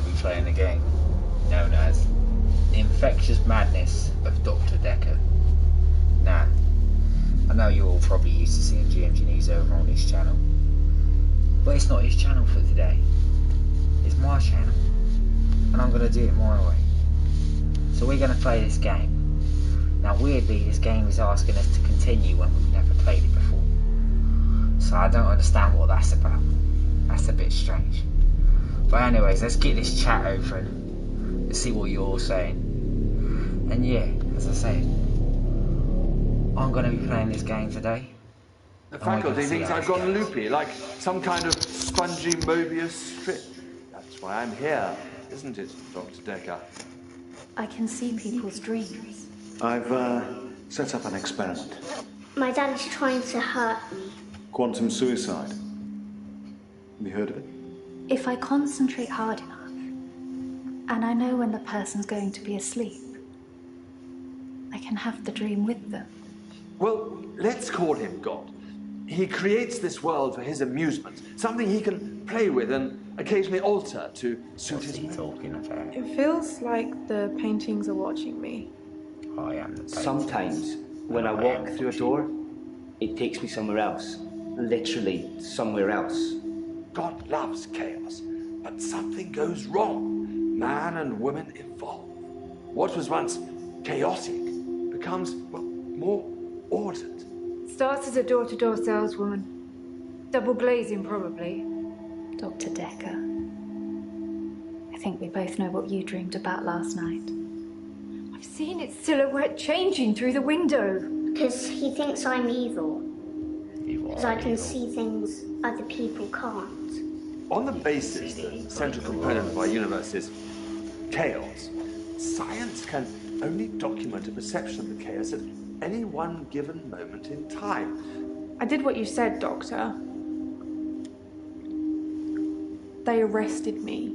be playing the game known as The Infectious Madness of Dr. Dekker. Now, I know you're all probably used to seeing GMG News over on his channel, but it's not his channel for today. It's my channel, and I'm going to do it my way. So we're going to play this game. Now weirdly, this game is asking us to continue when we've never played it before. So I don't understand what that's about. That's a bit strange. But anyways, let's get this chat open. Let's see what you're all saying. And yeah, as I said, I'm going to be playing this game today. The faculty thinks I've gone loopy, like some kind of spongy Mobius strip. That's why I'm here, isn't it, Dr. Dekker? I can see people's dreams. I've set up an experiment. My dad is trying to hurt me. Quantum suicide. Have you heard of it? If I concentrate hard enough, and I know when the person's going to be asleep, I can have the dream with them. Well, let's call him God. He creates this world for his amusement, something he can play with and occasionally alter to suit his mood. Talking about? It feels like the paintings are watching me. I am the painter. Sometimes, when I walk through a door, it takes me somewhere else. Literally, somewhere else. God loves chaos, but something goes wrong. Man and woman evolve. What was once chaotic becomes, well, more ordered. Starts as a door-to-door saleswoman. Double glazing, probably. Dr. Dekker, I think we both know what you dreamed about last night. I've seen its silhouette changing through the window. Because he thinks I'm evil. Because I can see things other people can't. On the basis that the central component of our universe is chaos, science can only document a perception of the chaos at any one given moment in time. I did what you said, Doctor. They arrested me.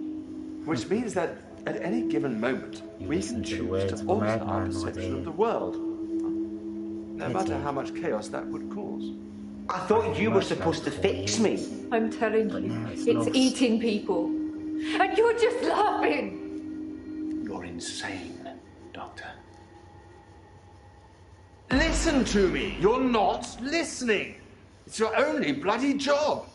Which means that at any given moment, we can choose to alter our perception of the world. No matter how much chaos that would cause. I thought you were supposed to fix me. I'm telling you, it's eating people. And you're just laughing. You're insane, Doctor. Listen to me! You're not listening! It's your only bloody job!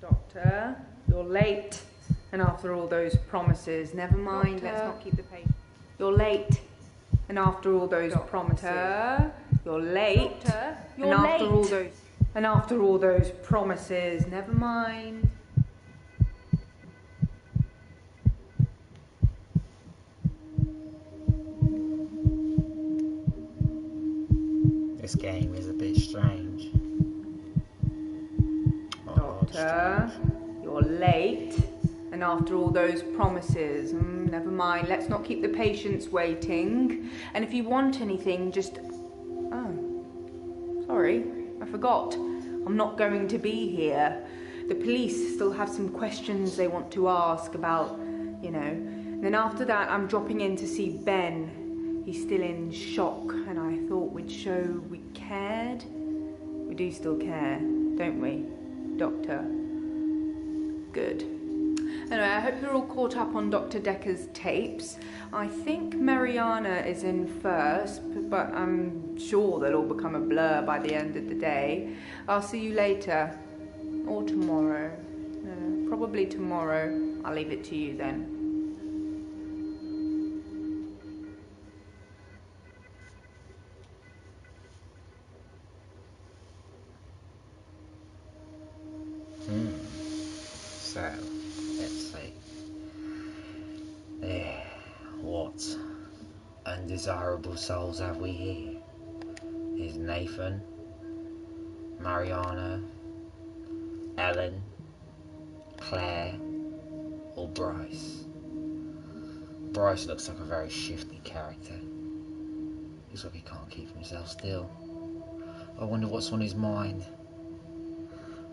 Doctor, you're late. And after all those promises, never mind, let's not keep the pace. You're late. And after all those promises, you're late. You're late. And after all those promises, never mind. This game is a bit strange. Doctor, you're late. And after all those promises, never mind, let's not keep the patients waiting. And if you want anything, just... Oh, sorry, I forgot. I'm not going to be here. The police still have some questions they want to ask about, you know. And then after that, I'm dropping in to see Ben. He's still in shock, and I thought we'd show we cared. We do still care, don't we, Doctor? Good. Anyway, I hope you're all caught up on Dr. Dekker's tapes. I think Mariana is in first, but I'm sure they'll all become a blur by the end of the day. I'll see you later. Or tomorrow. Probably tomorrow. I'll leave it to you then. So, let's see. What undesirable souls have we here? Is Nathan, Mariana, Ellen, Claire, or Bryce? Bryce looks like a very shifty character. Looks like he can't keep himself still. I wonder what's on his mind.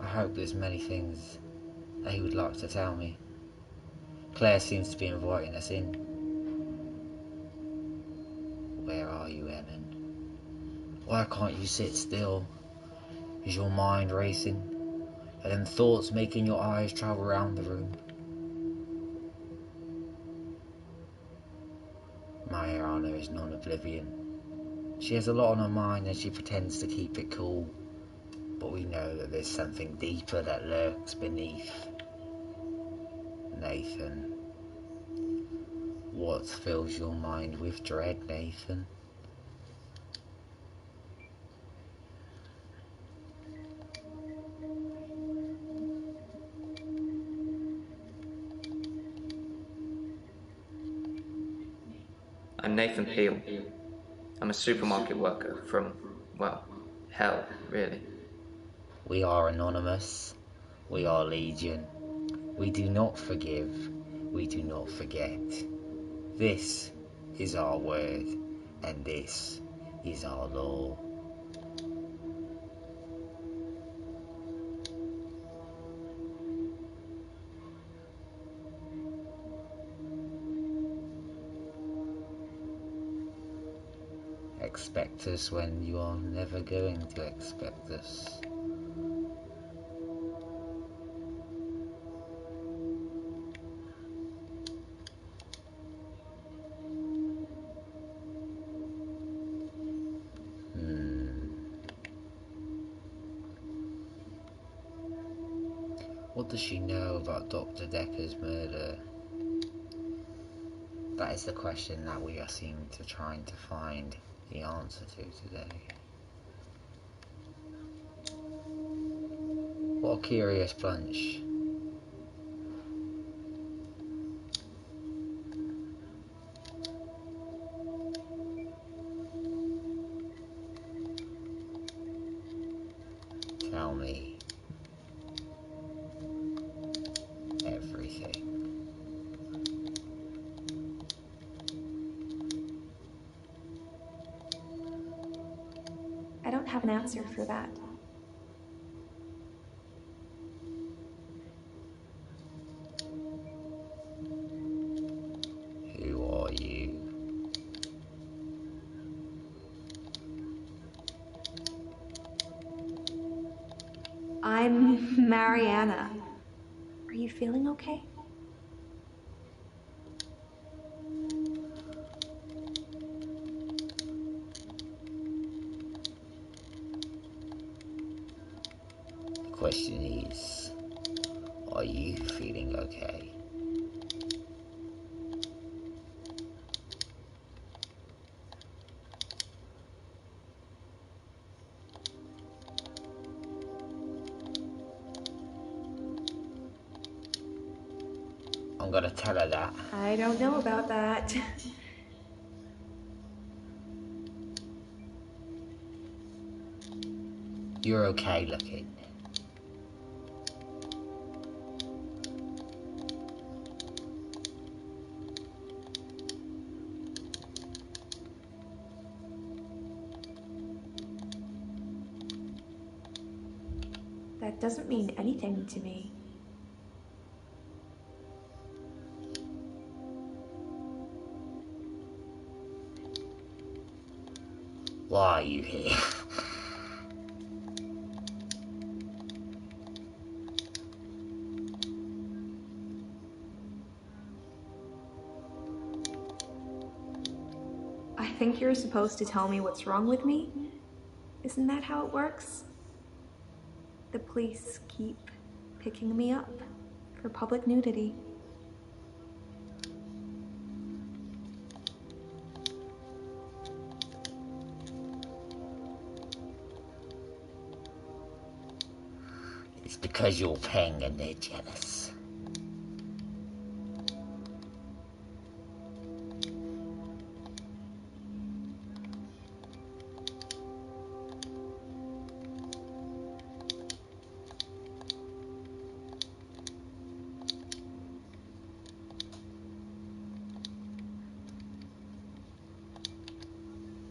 I hope there's many things that he would like to tell me. Claire seems to be inviting us in. Where are are you, Ellen? Why can't you sit still? Is your mind racing? Are them thoughts making your eyes travel around the room? Mariana is non-oblivion. She has a lot on her mind and she pretends to keep it cool. But we know that there's something deeper that lurks beneath. Nathan. What fills your mind with dread, Nathan? I'm Nathan Peel. I'm a supermarket worker from, well, hell, really. We are anonymous. We are legion. We do not forgive. We do not forget. This is our word, and this is our law. Expect us when you are never going to expect us. What does she know about Dr. Dekker's murder? That is the question that we are seeming to trying to find the answer to today. What a curious bunch. Tell me everything. I don't have an answer for that. Who are you? I'm Mariana. Are you feeling okay? The question is, are you feeling okay? I'm gonna tell her that. I don't know about that. You're okay looking. That doesn't mean anything to me. Why are you here? I think you're supposed to tell me what's wrong with me. Isn't that how it works? The police keep picking me up for public nudity. It's because you're paying and they're jealous.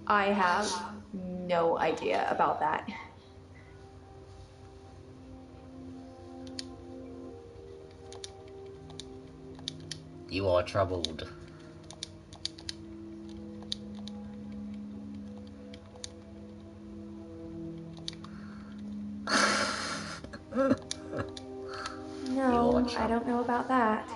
I have no idea about that. You are troubled. No, I don't know about that.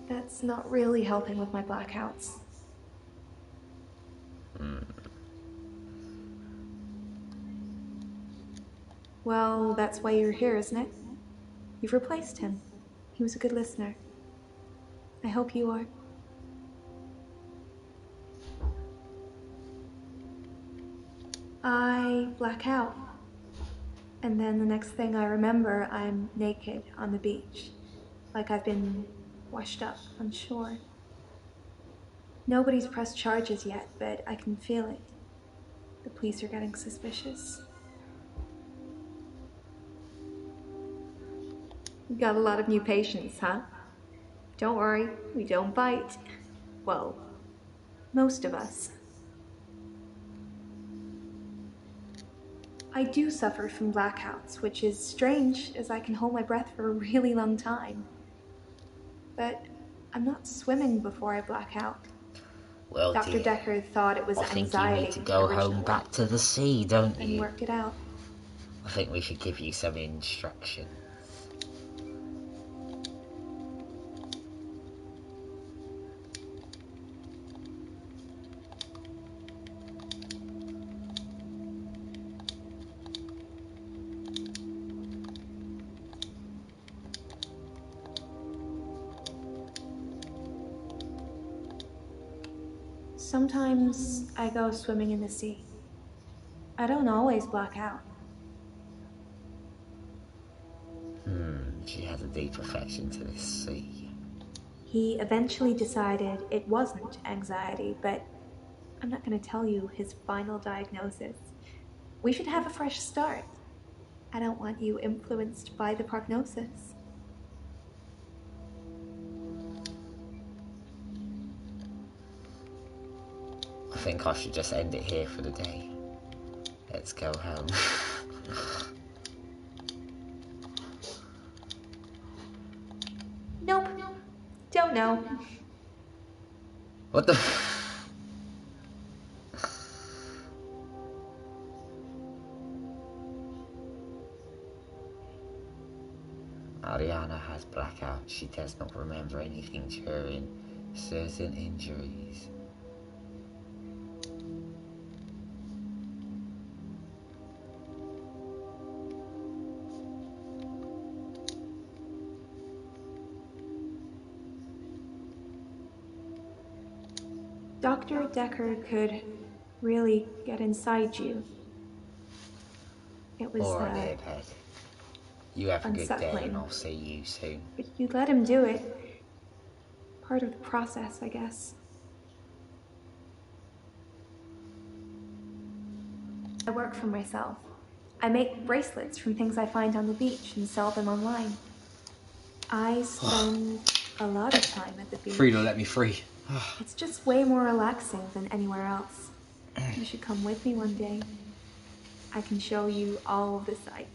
That's not really helping with my blackouts. Well, that's why you're here, isn't it? You've replaced him. He was a good listener. I hope you are. I black out. And then the next thing I remember, I'm naked on the beach. Like I've been washed up on shore. Nobody's pressed charges yet, but I can feel it. The police are getting suspicious. You got a lot of new patients, huh? Don't worry, we don't bite. Well, most of us. I do suffer from blackouts, which is strange as I can hold my breath for a really long time. But I'm not swimming before I black out. Well, Dr. dear, Dekker thought it was I think anxiety. you need to go originally. home back to the sea, don't And you? work it out. I think we should give you some instruction. Sometimes I go swimming in the sea. I don't always black out. She has a deep affection to this sea. He eventually decided it wasn't anxiety, but I'm not going to tell you his final diagnosis. We should have a fresh start. I don't want you influenced by the prognosis. I think I should just end it here for the day. Let's go home. Nope. Don't know. What the? Ariana has blackout. She does not remember anything during certain injuries. Dr. Dekker could really get inside you. It was, Alright, Airhead. You have a good day unsettling. and I'll see you soon. But you let him do it. Part of the process, I guess. I work for myself. I make bracelets from things I find on the beach and sell them online. I spend a lot of time at the beach. Freedogh, let me free. It's just way more relaxing than anywhere else. You should come with me one day. I can show you all of the sights.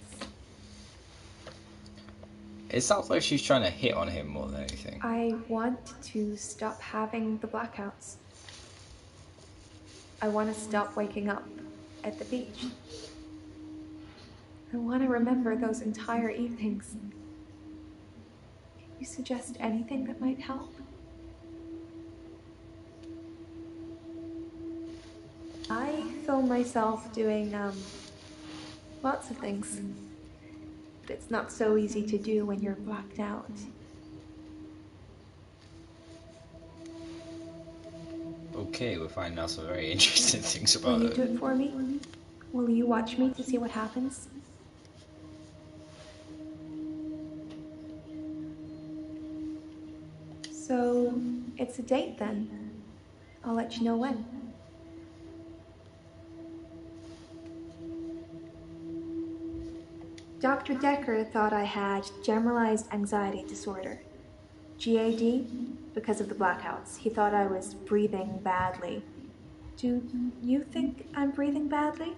It sounds like she's trying to hit on him more than anything. I want to stop having the blackouts. I want to stop waking up at the beach. I want to remember those entire evenings. Can you suggest anything that might help? I film myself doing, lots of things. But it's not so easy to do when you're blacked out. Okay, we're finding out some very interesting things Will about you it. do it for me? Will you watch me to see what happens? So, it's a date then. I'll let you know when. Dr. Dekker thought I had generalized anxiety disorder. GAD, because of the blackouts. He thought I was breathing badly. Do you think I'm breathing badly?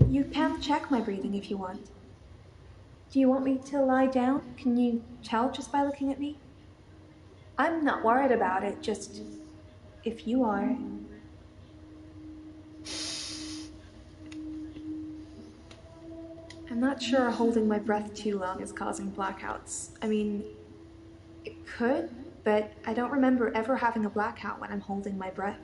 You can check my breathing if you want. Do you want me to lie down? Can you tell just by looking at me? I'm not worried about it, just if you are. I'm not sure holding my breath too long is causing blackouts. I mean, it could, but I don't remember ever having a blackout when I'm holding my breath.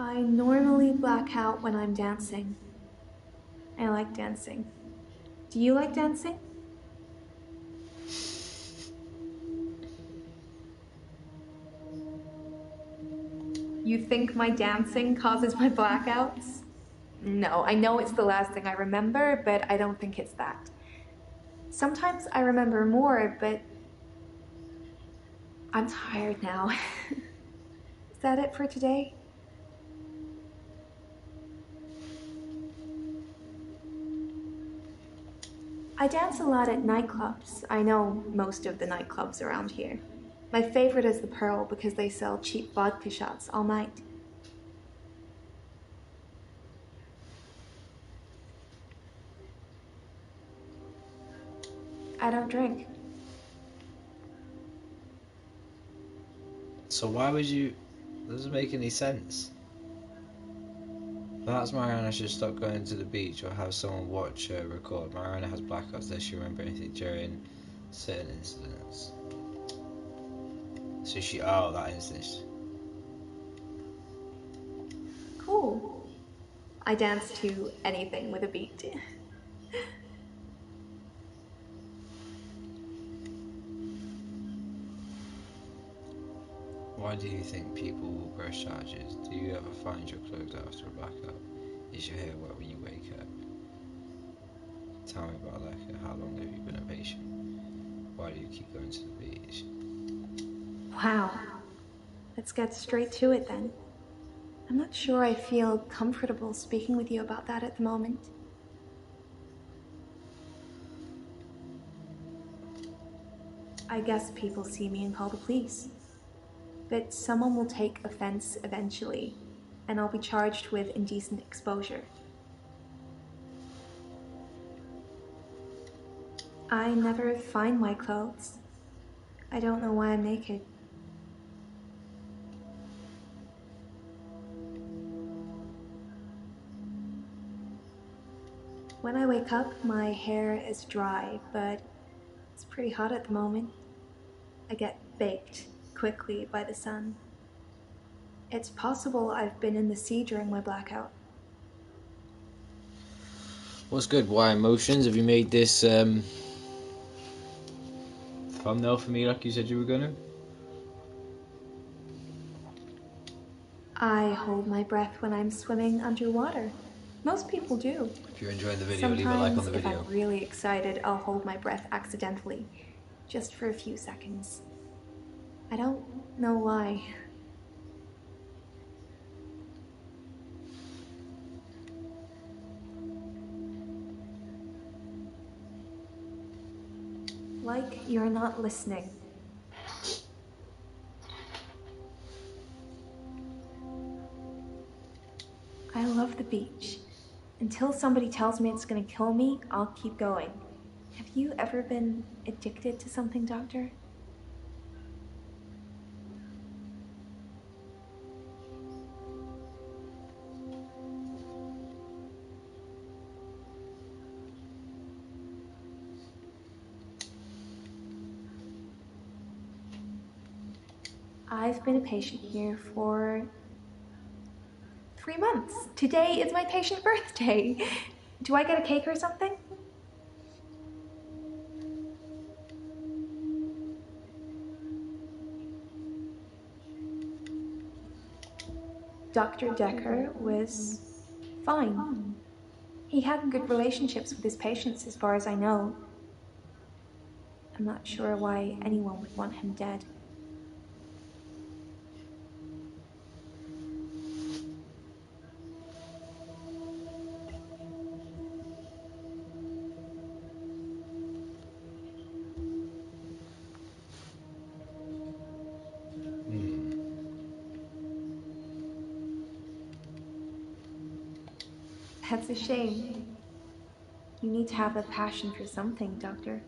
I normally black out when I'm dancing. I like dancing. Do you like dancing? You think my dancing causes my blackouts? No, I know it's the last thing I remember, but I don't think it's that. Sometimes I remember more, but I'm tired now. Is that it for today? I dance a lot at nightclubs. I know most of the nightclubs around here. My favorite is the Pearl because they sell cheap vodka shots all night. I don't drink. So why would you? That doesn't make any sense. Perhaps Mariana should stop going to the beach or have someone watch her record. Mariana has blackouts. Does she remember anything during certain incidents? So she, oh, that instance. Cool. I dance to anything with a beat. Why do you think people will press charges? Do you ever find your clothes after a blackout? Is your hair wet when you wake up? Tell me about Dekker. How long have you been a patient? Why do you keep going to the beach? Wow. Let's get straight to it then. I'm not sure I feel comfortable speaking with you about that at the moment. I guess people see me and call the police. But someone will take offense eventually, and I'll be charged with indecent exposure. I never find my clothes. I don't know why I'm naked. When I wake up, my hair is dry, but it's pretty hot at the moment. I get baked quickly by the sun. It's possible I've been in the sea during my blackout. What's good? Why emotions? Have you made this thumbnail for me like you said you were gonna? I hold my breath when I'm swimming underwater. Most people do. If you're enjoying the video, leave a like on the video. If I'm really excited, I'll hold my breath accidentally, just for a few seconds. I don't know why. Like you're not listening. I love the beach. Until somebody tells me it's gonna kill me, I'll keep going. Have you ever been addicted to something, Doctor? I've been a patient here for 3 months. Today is my patient birthday. Do I get a cake or something? Dr. Dekker was fine. He had good relationships with his patients as far as I know. I'm not sure why anyone would want him dead. That's a shame. You need to have a passion for something, Doctor.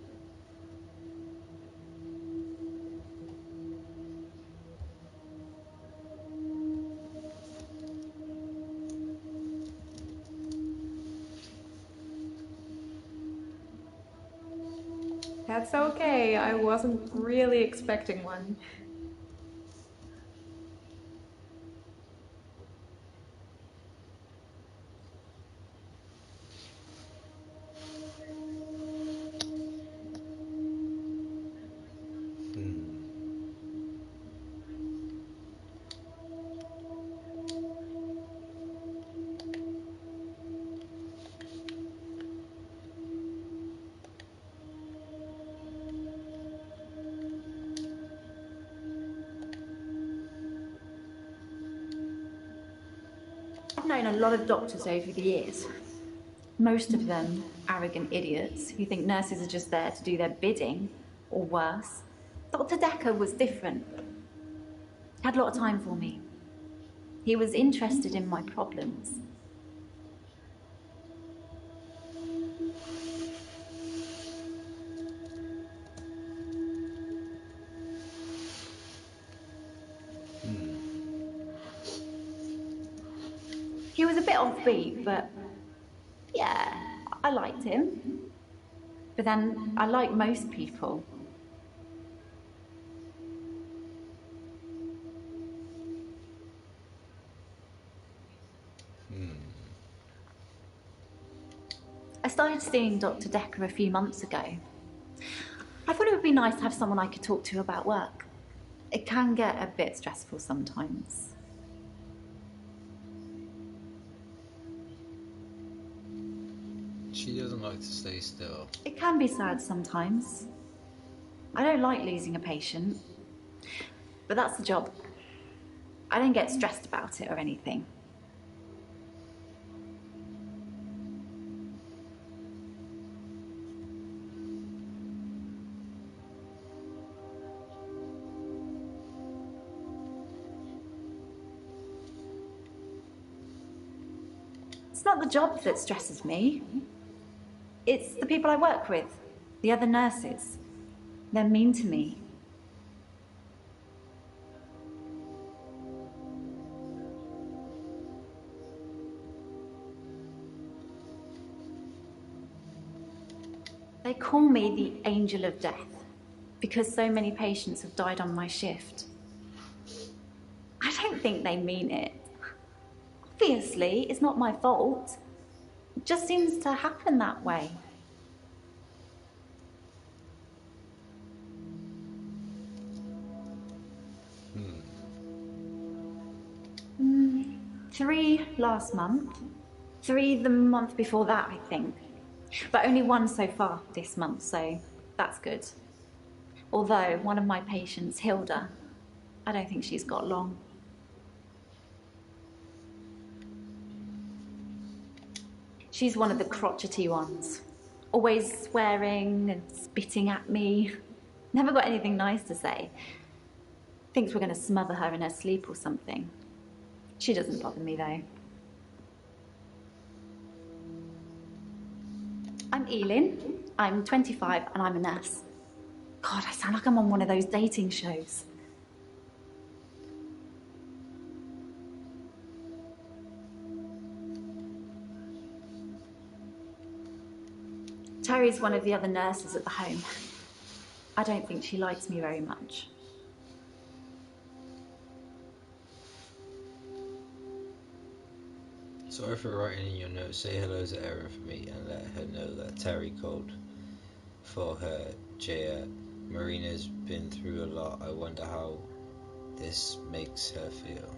That's okay. I wasn't really expecting one. I've known a lot of doctors over the years. Most of them arrogant idiots who think nurses are just there to do their bidding, or worse. Dr. Dekker was different. He had a lot of time for me. He was interested in my problems. He was a bit offbeat, but yeah, I liked him. But then I like most people. I started seeing Dr. Dekker a few months ago. I thought it would be nice to have someone I could talk to about work. It can get a bit stressful sometimes. She doesn't like to stay still. It can be sad sometimes. I don't like losing a patient, but that's the job. I don't get stressed about it or anything. It's not the job that stresses me. It's the people I work with, the other nurses. They're mean to me. They call me the angel of death because so many patients have died on my shift. I don't think they mean it. Obviously, it's not my fault. It just seems to happen that way. Three last month. 3 the month before that, I think. But only 1 so far this month, so that's good. Although one of my patients, Hilda, I don't think she's got long. She's one of the crotchety ones. Always swearing and spitting at me. Never got anything nice to say. Thinks we're going to smother her in her sleep or something. She doesn't bother me though. I'm Elin. I'm 25 and I'm a nurse. God, I sound like I'm on one of those dating shows. Terry's one of the other nurses at the home. I don't think she likes me very much. Sorry for writing in your notes. Say hello to Erin for me and let her know that Terry called for her. Jaya, Marina's been through a lot. I wonder how this makes her feel.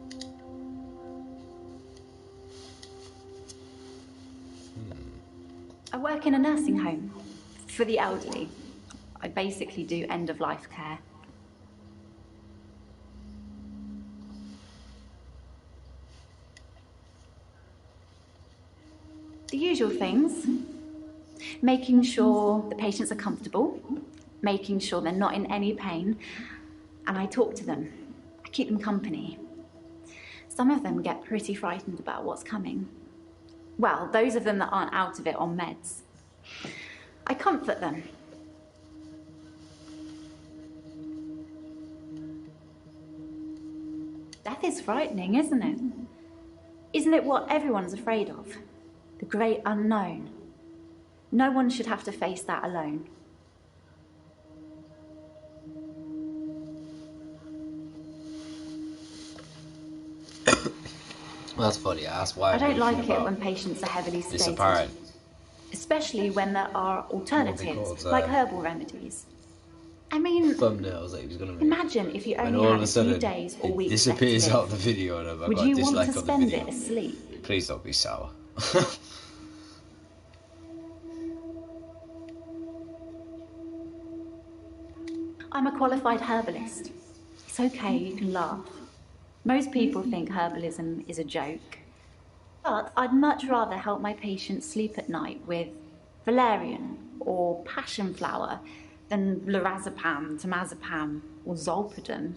I work in a nursing home for the elderly. I basically do end-of-life care. The usual things. Making sure the patients are comfortable, making sure they're not in any pain, and I talk to them. I keep them company. Some of them get pretty frightened about what's coming. Well, those of them that aren't out of it on meds. I comfort them. Death is frightening, isn't it? Isn't it what everyone's afraid of? The great unknown. No one should have to face that alone. Well, that's funny. That's why I don't like it when patients are heavily this sedated. apparent. Especially when there are alternatives, called, like herbal remedies. I mean, Thumbnails that he was going to make. imagine if you And only all had of a a sudden, few days or it weeks disappears left to out of the live. video, and I've Would got a you want dislike to on the spend video. it asleep? Please don't be sour. I'm a qualified herbalist. It's okay, you can laugh. Most people think herbalism is a joke. But I'd much rather help my patients sleep at night with valerian or passion flower than lorazepam, temazepam or zolpidem.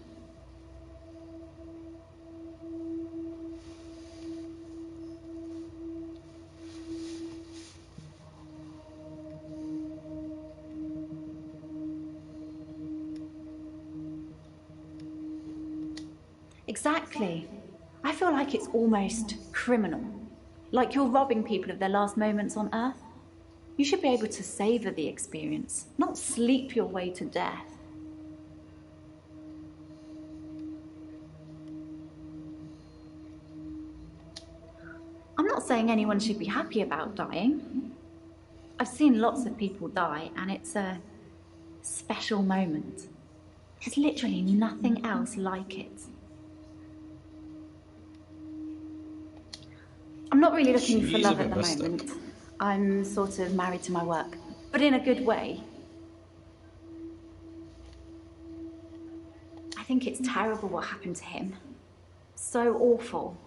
Exactly. I feel like it's almost criminal. Like you're robbing people of their last moments on Earth. You should be able to savor the experience, not sleep your way to death. I'm not saying anyone should be happy about dying. I've seen lots of people die, and it's a special moment. There's literally nothing else like it. I'm not really looking for love at the moment. I'm sort of married to my work, but in a good way. I think it's terrible what happened to him. So awful.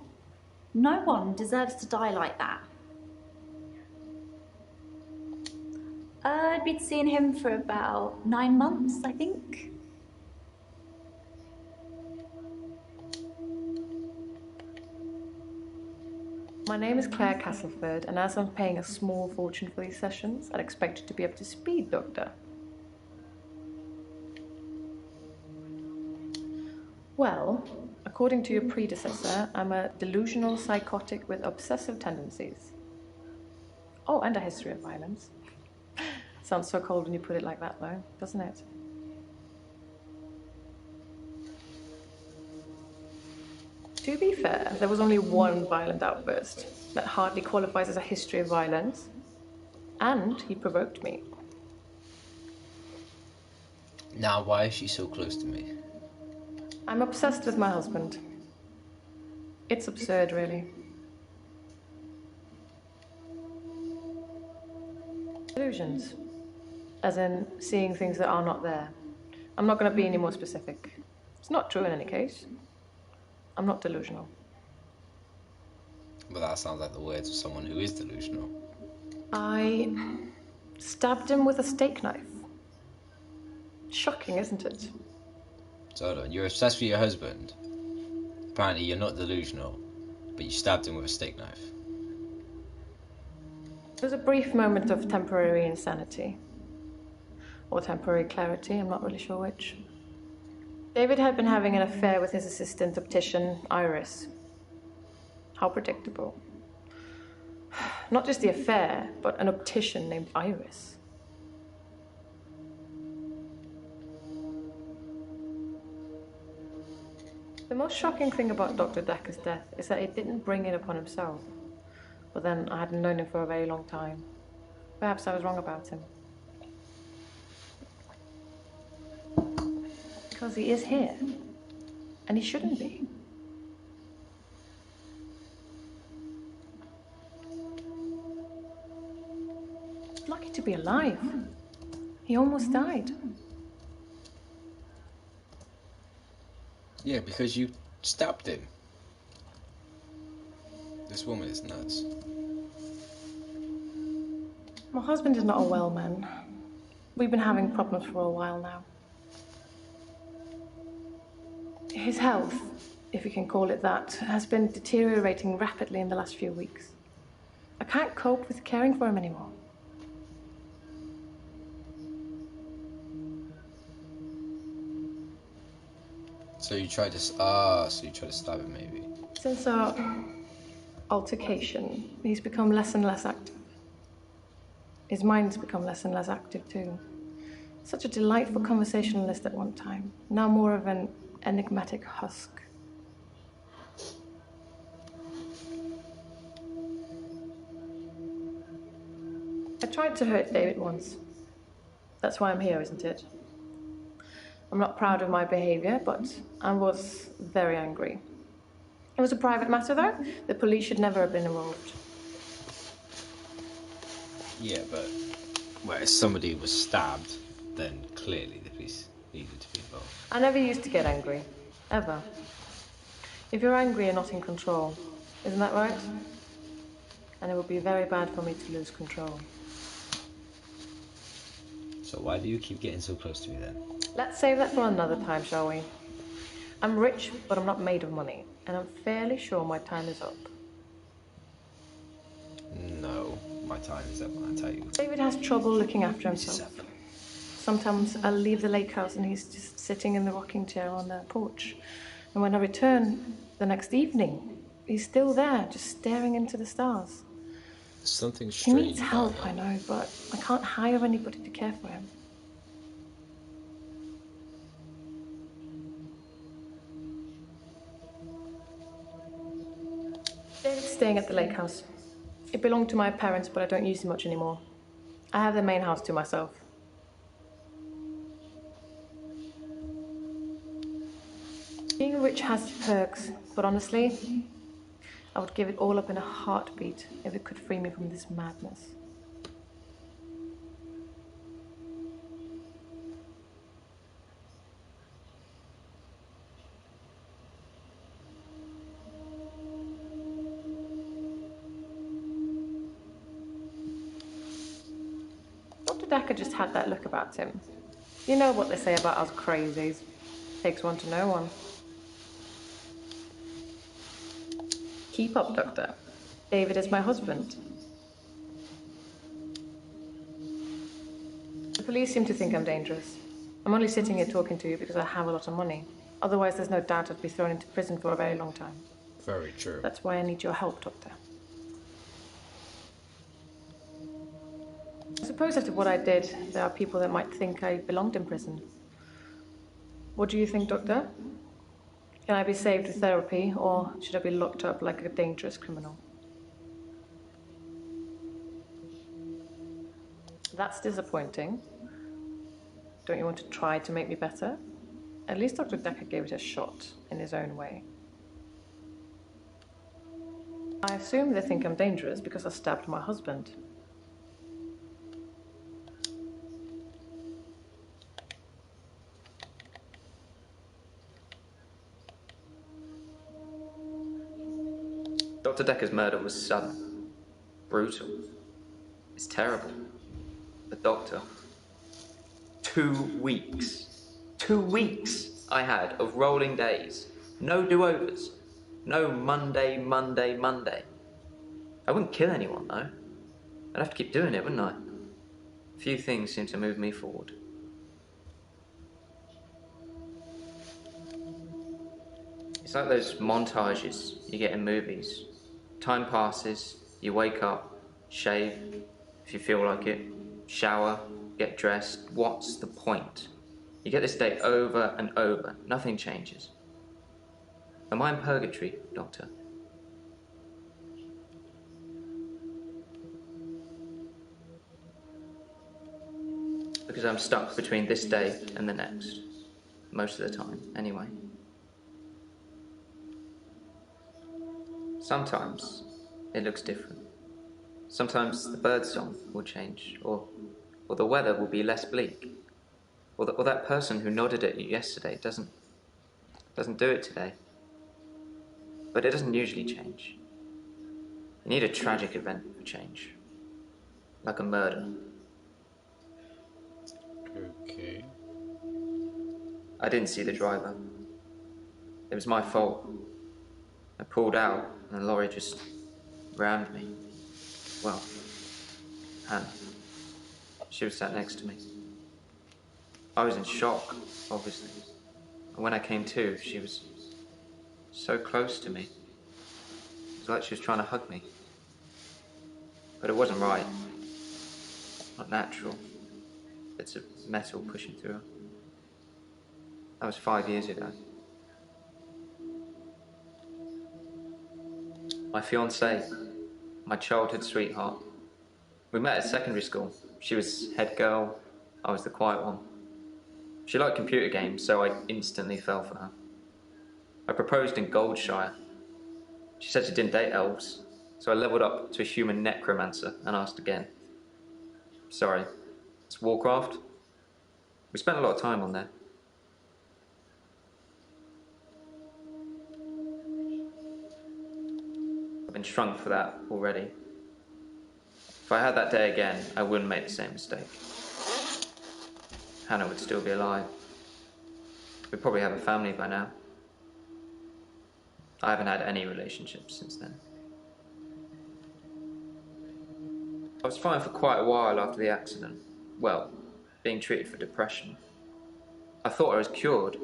No one deserves to die like that. I'd been seeing him for about 9 months, I think. My name is Claire Castleford, and as I'm paying a small fortune for these sessions, I'd expect you to be up to speed, Doctor. Well, according to your predecessor, I'm a delusional psychotic with obsessive tendencies. Oh, and a history of violence. Sounds so cold when you put it like that, though, doesn't it? To be fair, there was only one violent outburst that hardly qualifies as a history of violence, and he provoked me. Now, why is she so close to me? I'm obsessed with my husband. It's absurd, really. Delusions. As in, seeing things that are not there. I'm not going to be any more specific. It's not true in any case. I'm not delusional. But that sounds like the words of someone who is delusional. I stabbed him with a steak knife. Shocking, isn't it? So hold on, you're obsessed with your husband. Apparently you're not delusional, but you stabbed him with a steak knife. It was a brief moment of temporary insanity. Or temporary clarity, I'm not really sure which. David had been having an affair with his assistant optician, Iris. How predictable. Not just the affair, but an optician named Iris. The most shocking thing about Dr. Dekker's death is that it didn't bring it upon himself. But then I hadn't known him for a very long time. Perhaps I was wrong about him. Because he is here. And he shouldn't be. He's lucky to be alive. He almost died. Yeah, because you stabbed him. This woman is nuts. My husband is not a well man. We've been having problems for a while now. His health, if you can call it that, has been deteriorating rapidly in the last few weeks. A can't cope with caring for him anymore. So you tried to stab him, maybe. Since our altercation, he's become less and less active. His mind's become less and less active too. Such a delightful conversationalist at one time, now more of an enigmatic husk. I tried to hurt David once. That's why I'm here, isn't it? I'm not proud of my behavior, but I was very angry. It was a private matter, though. The police should never have been involved. Yeah, but where somebody was stabbed, then clearly the police needed to be involved. I never used to get angry. Ever. If you're angry, you're not in control. Isn't that right? And it would be very bad for me to lose control. So why do you keep getting so close to me then? Let's save that for another time, shall we? I'm rich, but I'm not made of money. And I'm fairly sure my time is up. No, my time is up when I tell you. David has trouble looking after himself. Sometimes I'll leave the lake house and he's just sitting in the rocking chair on the porch. And when I return the next evening, he's still there, just staring into the stars. Something He strange. needs help, I know, but I can't hire anybody to care for him. David's staying at the lake house. It belonged to my parents, but I don't use it much anymore. I have the main house to myself. Being rich has its perks, but honestly, I would give it all up in a heartbeat if it could free me from this madness. Dr. Dekker just had that look about him. You know what they say about us crazies. Takes one to know one. Keep up, Doctor. David is my husband. The police seem to think I'm dangerous. I'm only sitting here talking to you because I have a lot of money. Otherwise, there's no doubt I'd be thrown into prison for a very long time. Very true. That's why I need your help, Doctor. I suppose after what I did, there are people that might think I belonged in prison. What do you think, Doctor? Can I be saved with therapy, or should I be locked up like a dangerous criminal? That's disappointing. Don't you want to try to make me better? At least Dr. Dekker gave it a shot in his own way. I assume they think I'm dangerous because I stabbed my husband. Dr. Dekker's murder was sudden, brutal. It's terrible. But Doctor, 2 weeks. 2 weeks I had of rolling days. No do-overs. No Monday, Monday, Monday. I wouldn't kill anyone, though. I'd have to keep doing it, wouldn't I? Few things seem to move me forward. It's like those montages you get in movies. Time passes, you wake up, shave, if you feel like it, shower, get dressed. What's the point? You get this day over and over. Nothing changes. Am I in purgatory, Doctor? Because I'm stuck between this day and the next. Most of the time, anyway. Sometimes it looks different. Sometimes the birdsong will change, or the weather will be less bleak. Or that person who nodded at you yesterday doesn't do it today. But it doesn't usually change. You need a tragic event for change. Like a murder. Okay. I didn't see the driver. It was my fault. I pulled out and the lorry just rammed me. Well, Hannah. She was sat next to me. I was in shock, obviously. And when I came to, she was so close to me. It was like she was trying to hug me. But it wasn't right. Not natural. Bits of metal pushing through her. That was 5 years ago. My fiancée, my childhood sweetheart. We met at secondary school. She was head girl, I was the quiet one. She liked computer games, so I instantly fell for her. I proposed in Goldshire. She said she didn't date elves, so I leveled up to a human necromancer and asked again. Sorry, it's Warcraft? We spent a lot of time on there. I've been shrunk for that already. If I had that day again, I wouldn't make the same mistake. Hannah would still be alive. We'd probably have a family by now. I haven't had any relationships since then. I was fine for quite a while after the accident. Well, being treated for depression. I thought I was cured. It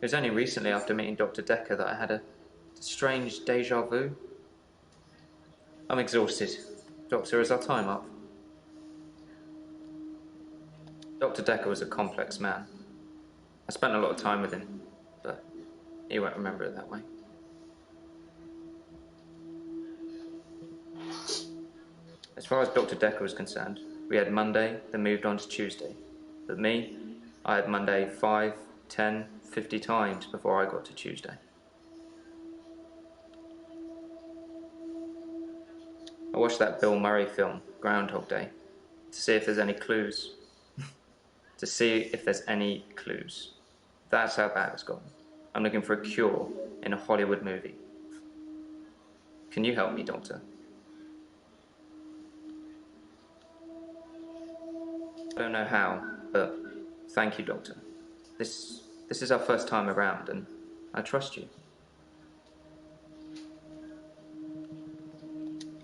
was only recently after meeting Dr. Dekker that I had a strange deja vu. I'm exhausted. Doctor, is our time up? Dr. Dekker was a complex man. I spent a lot of time with him, but he won't remember it that way. As far as Dr. Dekker was concerned, we had Monday, then moved on to Tuesday. But me, I had Monday 5, 10, 50 times before I got to Tuesday. I watched that Bill Murray film, Groundhog Day, to see if there's any clues. To see if there's any clues. That's how bad it's gotten. I'm looking for a cure in a Hollywood movie. Can you help me, Doctor? I don't know how, but thank you, Doctor. This is our first time around, and I trust you.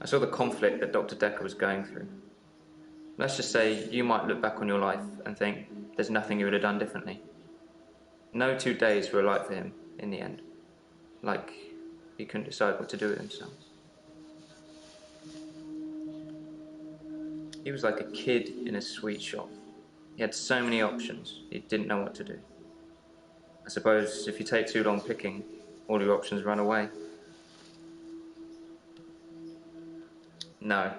I saw the conflict that Dr. Dekker was going through. Let's just say you might look back on your life and think there's nothing you would have done differently. No 2 days were alike for him in the end. Like he couldn't decide what to do with himself. He was like a kid in a sweet shop. He had so many options, he didn't know what to do. I suppose if you take too long picking, all your options run away. No,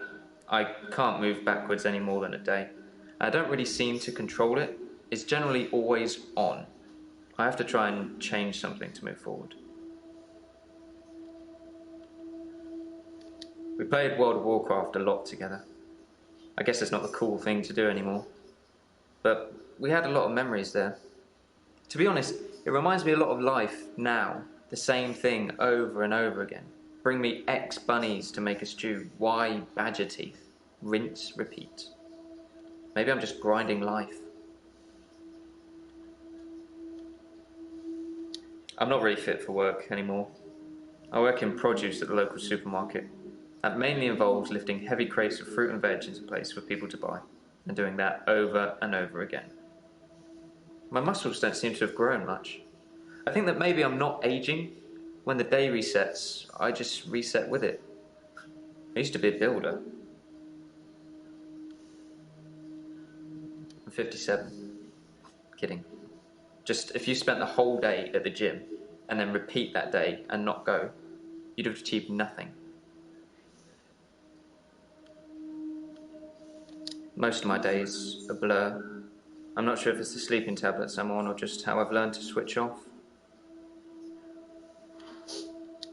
I can't move backwards any more than a day. I don't really seem to control it. It's generally always on. I have to try and change something to move forward. We played World of Warcraft a lot together. I guess it's not the cool thing to do anymore. But we had a lot of memories there. To be honest, it reminds me a lot of life now. The same thing over and over again. Bring me X bunnies to make a stew. Y badger teeth. Rinse, repeat. Maybe I'm just grinding life. I'm not really fit for work anymore. I work in produce at the local supermarket. That mainly involves lifting heavy crates of fruit and veg into place for people to buy, and doing that over and over again. My muscles don't seem to have grown much. I think that maybe I'm not aging. When the day resets, I just reset with it. I used to be a builder. I'm 57. Kidding. Just if you spent the whole day at the gym and then repeat that day and not go, you'd have achieved nothing. Most of my days a blur. I'm not sure if it's the sleeping tablets I'm on or just how I've learned to switch off.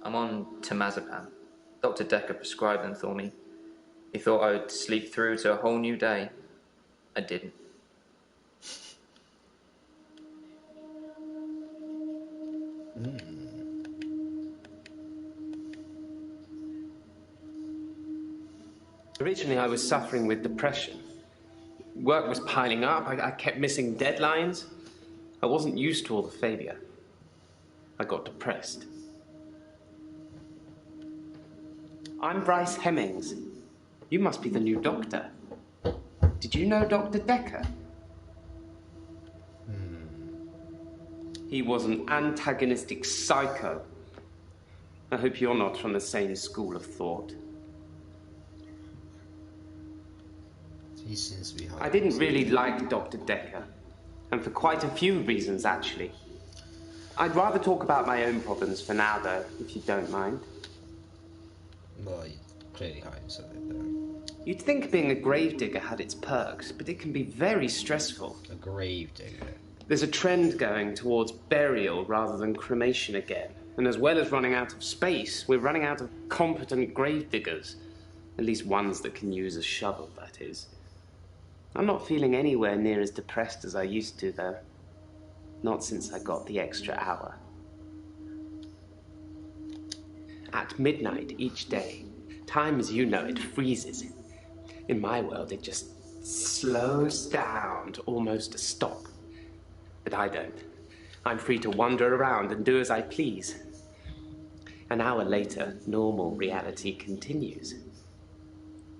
I'm on temazepam. Dr. Dekker prescribed them for me. He thought I would sleep through to a whole new day. I didn't. Originally, I was suffering with depression. Work was piling up. I kept missing deadlines. I wasn't used to all the failure. I got depressed. I'm Bryce Hemmings. You must be the new doctor. Did you know Dr. Dekker? He was an antagonistic psycho. I hope you're not from the same school of thought. He seems to be I didn't really like Dr. Dekker, and for quite a few reasons, actually. I'd rather talk about my own problems for now, though, if you don't mind. Well, you clearly hiding something there. You'd think being a gravedigger had its perks, but it can be very stressful. A gravedigger? There's a trend going towards burial rather than cremation again. And as well as running out of space, we're running out of competent gravediggers. At least ones that can use a shovel, that is. I'm not feeling anywhere near as depressed as I used to, though. Not since I got the extra hour. At midnight each day, time as you know it freezes. In my world, it just slows down to almost a stop. But I don't. I'm free to wander around and do as I please. An hour later, normal reality continues.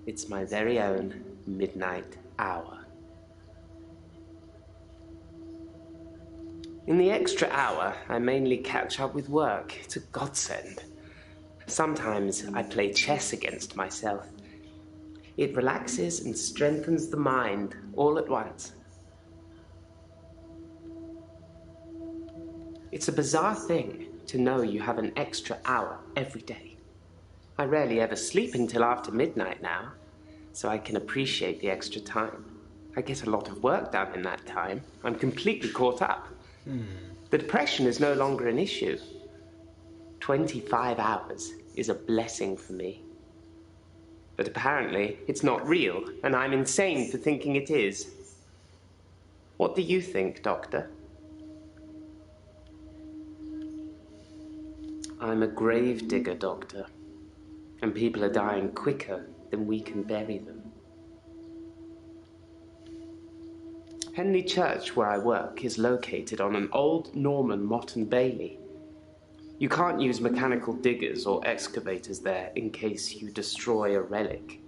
It's my very own midnight hour. In the extra hour, I mainly catch up with work. It's a godsend. Sometimes I play chess against myself. It relaxes and strengthens the mind all at once. It's a bizarre thing to know you have an extra hour every day. I rarely ever sleep until after midnight now, so I can appreciate the extra time. I get a lot of work done in that time. I'm completely caught up. The depression is no longer an issue. 25 hours is a blessing for me. But apparently, it's not real, and I'm insane for thinking it is. What do you think, Doctor? I'm a gravedigger, Doctor, and people are dying quicker than we can bury them. Henley Church, where I work, is located on an old Norman motte and bailey. You can't use mechanical diggers or excavators there in case you destroy a relic.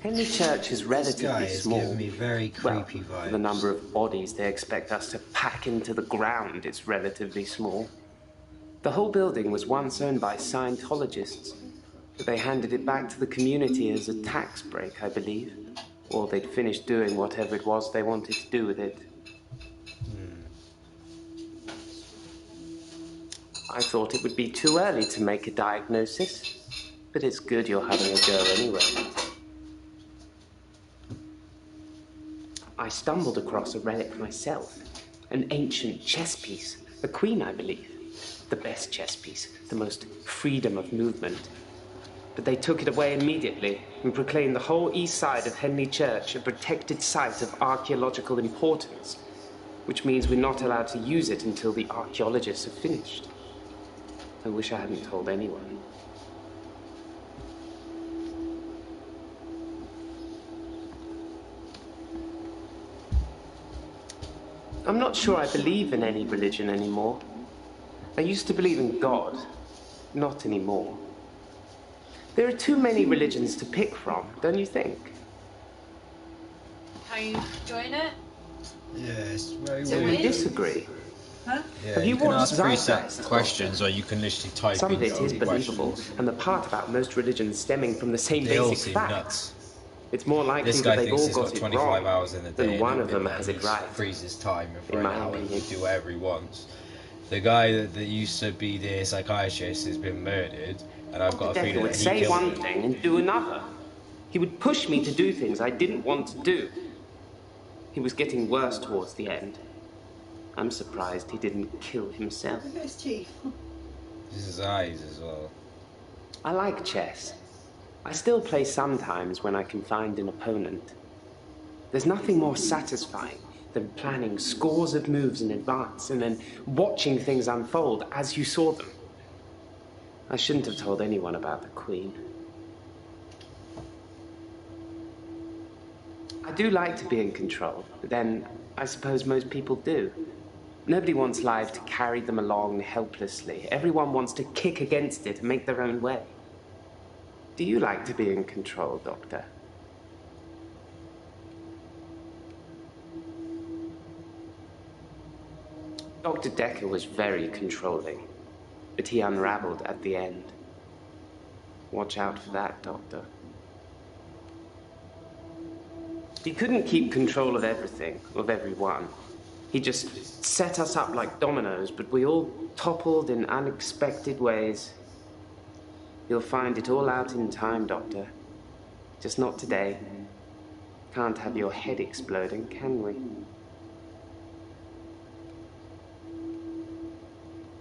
Henley Church is relatively small. Giving me very creepy vibes. For the number of bodies they expect us to pack into the ground, it's relatively small. The whole building was once owned by Scientologists, but they handed it back to the community as a tax break, I believe. Or they'd finished doing whatever it was they wanted to do with it. I thought it would be too early to make a diagnosis, but it's good you're having a go anyway. I stumbled across a relic myself, an ancient chess piece, a queen, I believe. The best chess piece, the most freedom of movement. But they took it away immediately and proclaimed the whole east side of Henley Church a protected site of archaeological importance, which means we're not allowed to use it until the archaeologists have finished. I wish I hadn't told anyone. I'm not sure I believe in any religion anymore. I used to believe in God, not anymore. There are too many religions to pick from, don't you think? How are you enjoying it? Yeah, it's very So weird. we disagree. Huh? Yeah, Have you can watched ask preset Zeitgeist? questions, or you can literally type Some of in it your is own believable, questions. and the part about most religions stemming from the same They all basic seem fact. nuts. It's more likely This guy that they've thinks all he's got got it 25 wrong hours in a day, than one and of them then has it he right. freezes time for In an my hour and opinion. can do whatever he wants. The guy that used to be the psychiatrist has been murdered, and I've got a Dekker feeling would that he say killed one him. thing and do another. He would push me to do things I didn't want to do. He was getting worse towards the end. I'm surprised he didn't kill himself. This is his eyes as well. I like chess. I still play sometimes when I can find an opponent. There's nothing more satisfying than planning scores of moves in advance and then watching things unfold as you saw them. I shouldn't have told anyone about the Queen. I do like to be in control, but then I suppose most people do. Nobody wants life to carry them along helplessly. Everyone wants to kick against it and make their own way. Do you like to be in control, Doctor? Dr. Dekker was very controlling, but he unraveled at the end. Watch out for that, Doctor. He couldn't keep control of everything, of everyone. He just set us up like dominoes, but we all toppled in unexpected ways. You'll find it all out in time, Doctor. Just not today. Can't have your head exploding, can we?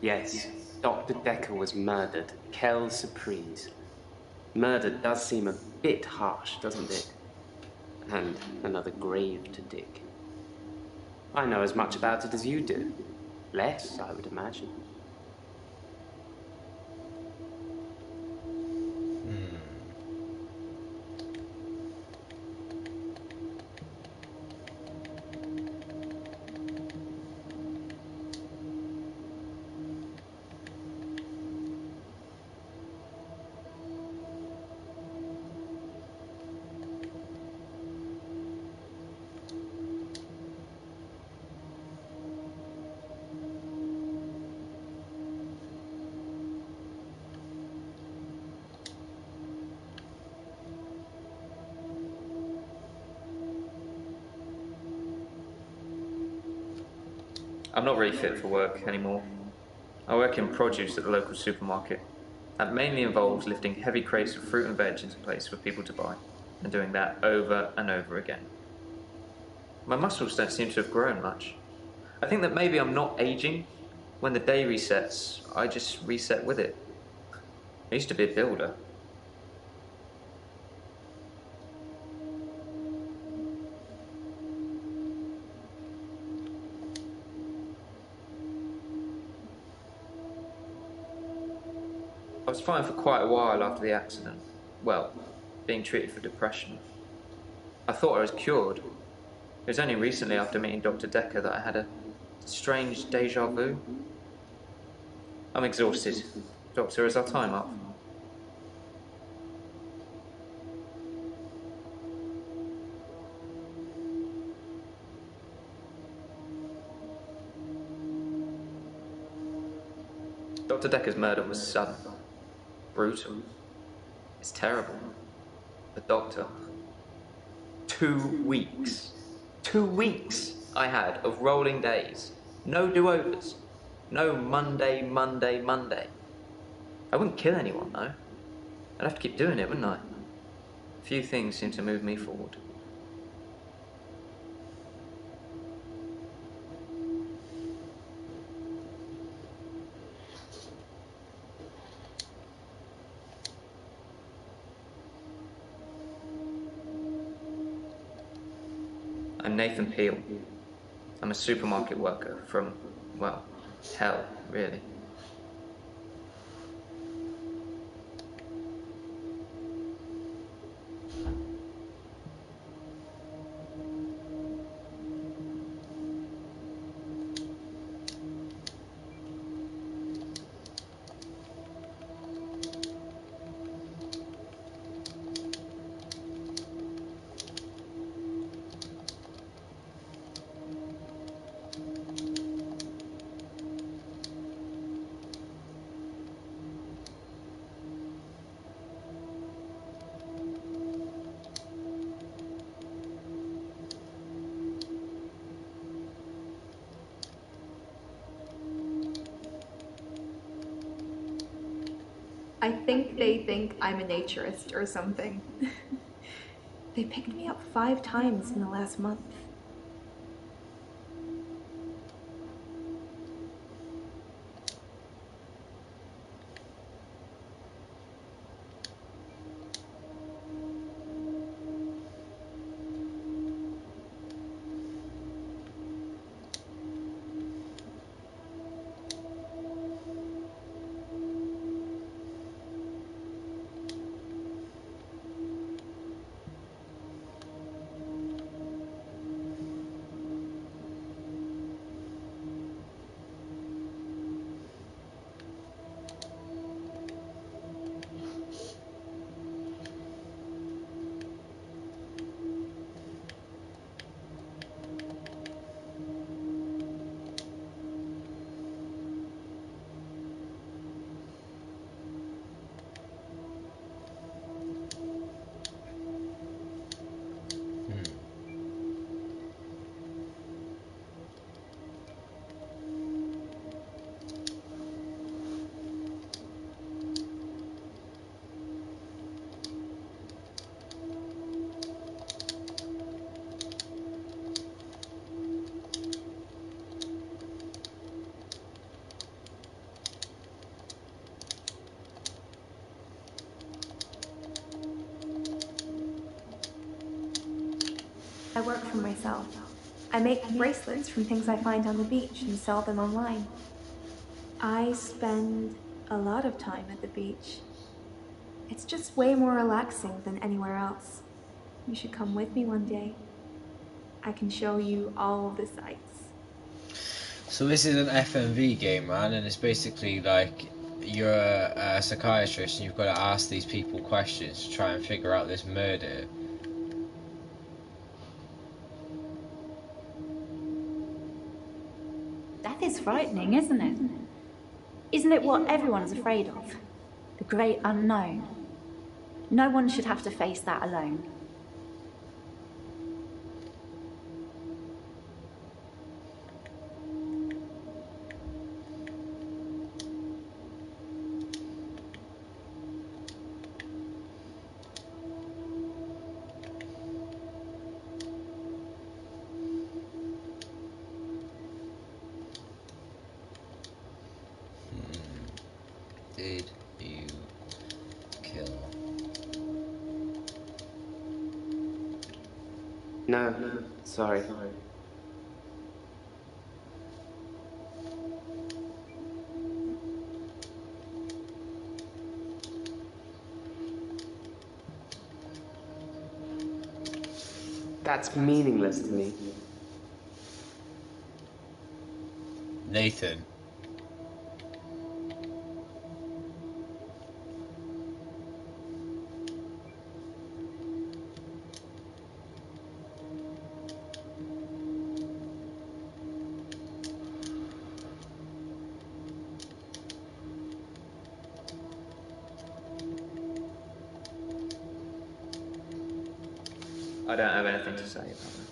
Yes, Dr. Dekker was murdered. Quelle surprise. Murder does seem a bit harsh, doesn't it? And another grave to dig. I know as much about it as you do. Less, I would imagine. I'm not really fit for work anymore. I work in produce at the local supermarket. That mainly involves lifting heavy crates of fruit and veg into place for people to buy, and doing that over and over again. My muscles don't seem to have grown much. I think that maybe I'm not aging. When the day resets, I just reset with it. I used to be a builder. I was fine for quite a while after the accident. Well, being treated for depression. I thought I was cured. It was only recently after meeting Dr. Dekker that I had a strange deja vu. I'm exhausted. Doctor, is our time up? Dr. Dekker's murder was sudden. Brutal. It's terrible. The doctor. 2 weeks. 2 weeks I had of rolling days. No do-overs. No Monday, Monday, Monday. I wouldn't kill anyone, though. I'd have to keep doing it, wouldn't I? Few things seem to move me forward. I'm Nathan Peel. I'm a supermarket worker from, well, hell, really. I think they think I'm a naturist or something. They picked me up 5 times in the last month. work for myself. I make bracelets from things I find on the beach and sell them online. I spend a lot of time at the beach. It's just way more relaxing than anywhere else. You should come with me one day. I can show you all the sights. So this is an FMV game, man, and it's basically like you're a psychiatrist and you've got to ask these people questions to try and figure out this murder. Death is frightening, isn't it? Isn't it what everyone's afraid of? The great unknown. No one should have to face that alone. Did you kill? No, sorry. That's meaningless to me. Nathan. I don't have anything to say about that.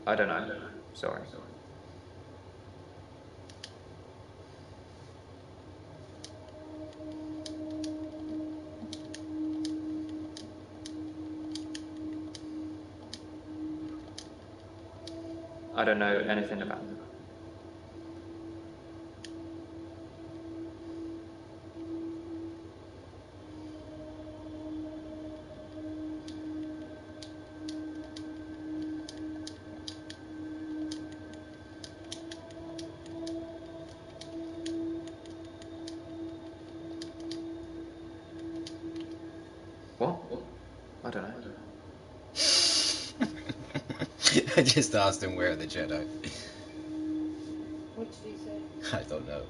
I don't know. Sorry. I don't know anything about them. What? I don't know. I just asked him where are the Jedi. What did he say? I don't know.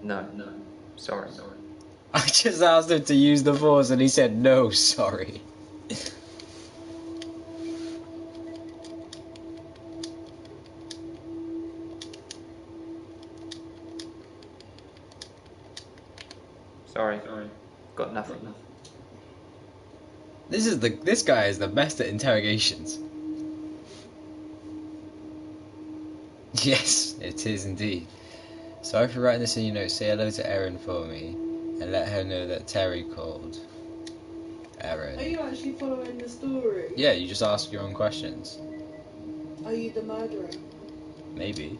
No. Sorry. I just asked him to use the Force and he said no, sorry. Sorry. Got nothing. This guy is the best at interrogations. Yes, it is indeed. Sorry for writing this in your notes. Say hello to Erin for me and let her know that Terry called. Erin. Are you actually following the story? Yeah, you just ask your own questions. Are you the murderer? Maybe.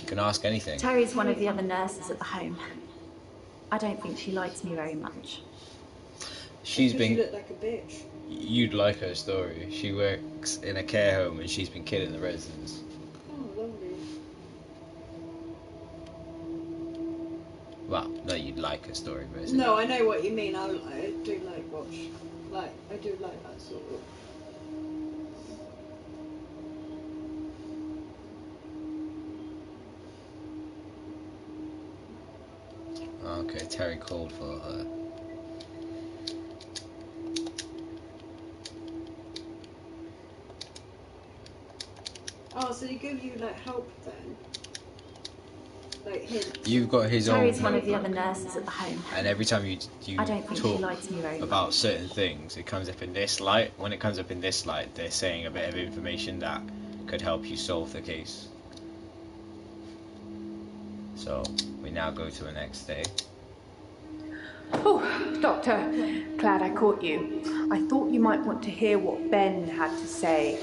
You can ask anything. Terry's one of the other nurses at the home. I don't think she likes me very much. She's been. You look like a bitch. You'd like her story. She works in a care home and she's been killing the residents. Oh, lovely. Well, no, you'd like her story, basically. No, I know what you mean. I do like watch. Like, I do like that sort of. Okay, Terry called for her. Oh, so they give you like help then? like him. You've got his own Terry's one of the notebook, other nurses at the home. and every time you I don't think he talk likes me very about much. certain things, it comes up in this light. When it comes up in this light, they're saying a bit of information that could help you solve the case. So we now go to the next day. Oh, Doctor, glad I caught you. I thought you might want to hear what Ben had to say.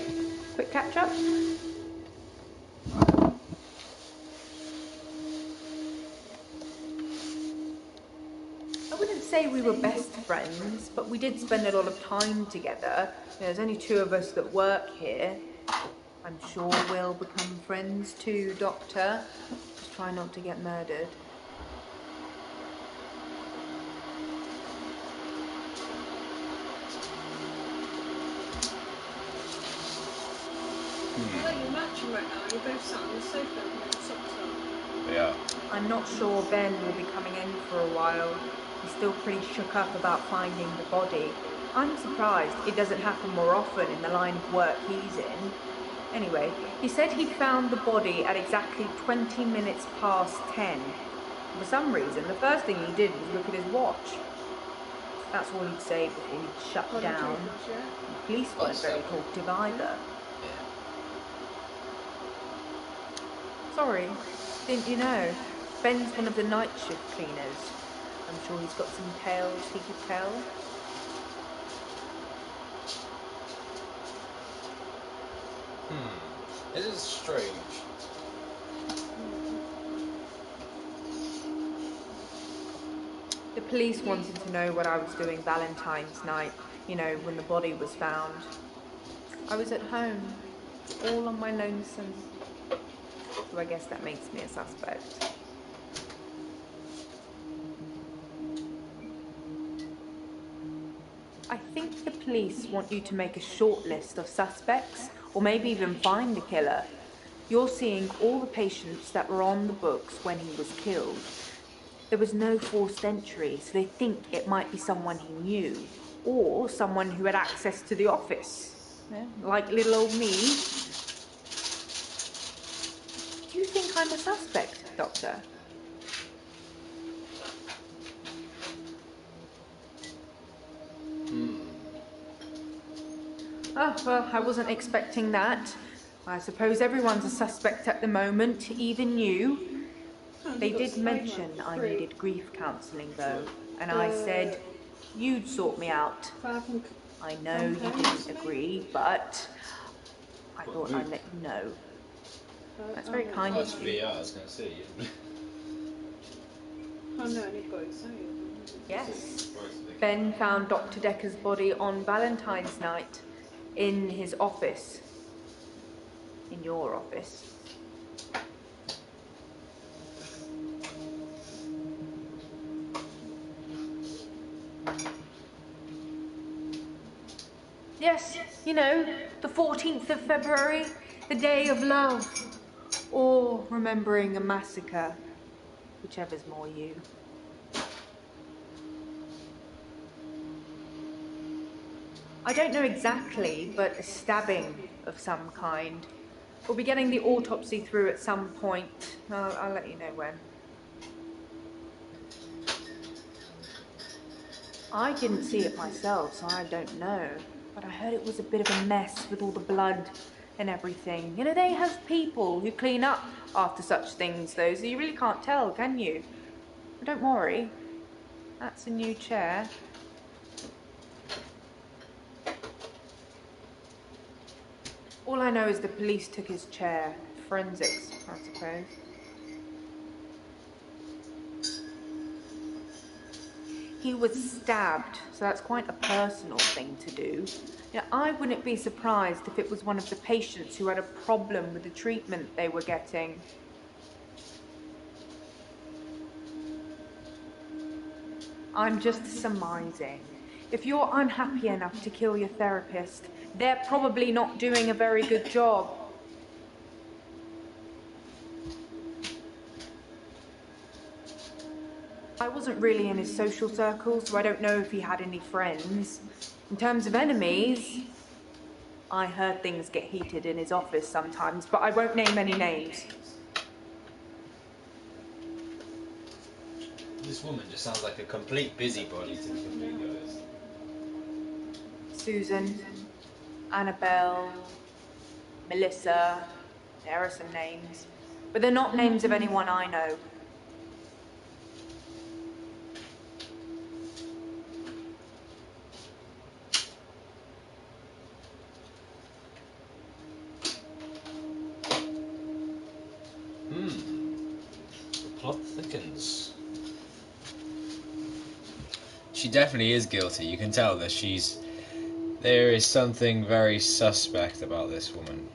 Quick catch up? I wouldn't say we were best friends, but we did spend a lot of time together. There's only 2 of us that work here. I'm sure we'll become friends too, Doctor. Just try not to get murdered. I feel like you're matching right now. You're both sat on the sofa with your socks on. Yeah. I'm not sure Ben will be coming in for a while. He's still pretty shook up about finding the body. I'm surprised it doesn't happen more often in the line of work he's in. Anyway, he said he'd found the body at exactly 20 minutes past 10. For some reason, the first thing he did was look at his watch. That's all he'd say before he'd shut down. The police weren't very talkative either. Sorry, didn't you know? Ben's one of the night shift cleaners. I'm sure he's got some tales he could tell. This is strange. The police wanted to know what I was doing Valentine's night, you know, when the body was found. I was at home, all on my lonesome. So I guess that makes me a suspect. I think the police want you to make a short list of suspects, or maybe even find a killer. You're seeing all the patients that were on the books when he was killed. There was no forced entry, so they think it might be someone he knew, or someone who had access to the office. Yeah, like little old me. Do you think I'm a suspect, Doctor? Oh, well, I wasn't expecting that. I suppose everyone's a suspect at the moment, even you. They did mention I needed grief counselling, though, and I said you'd sort me out. I know you didn't agree, but I thought I'd let you know. That's very kind of you. I was going to say. Oh no, and he got excited. Yes. Ben found Dr. Dekker's body on Valentine's night in his office. In your office. Yes, you know, the 14th of February, the day of love. Or remembering a massacre. Whichever's more you. I don't know exactly, but a stabbing of some kind. We'll be getting the autopsy through at some point. I'll let you know when. I didn't see it myself, so I don't know. But I heard it was a bit of a mess with all the blood and everything. You know, they have people who clean up after such things, though, so you really can't tell, can you? But don't worry. That's a new chair. All I know is the police took his chair. Forensics, I suppose. He was stabbed, so that's quite a personal thing to do. You know, I wouldn't be surprised if it was one of the patients who had a problem with the treatment they were getting. I'm just surmising. If you're unhappy enough to kill your therapist, they're probably not doing a very good job. I wasn't really in his social circle, so I don't know if he had any friends. In terms of enemies, I heard things get heated in his office sometimes, but I won't name any names. This woman just sounds like a complete busybody to the guys. Susan, Annabelle, Melissa, there are some names. But they're not names of anyone I know. The plot thickens. She definitely is guilty. You can tell that there is something very suspect about this woman.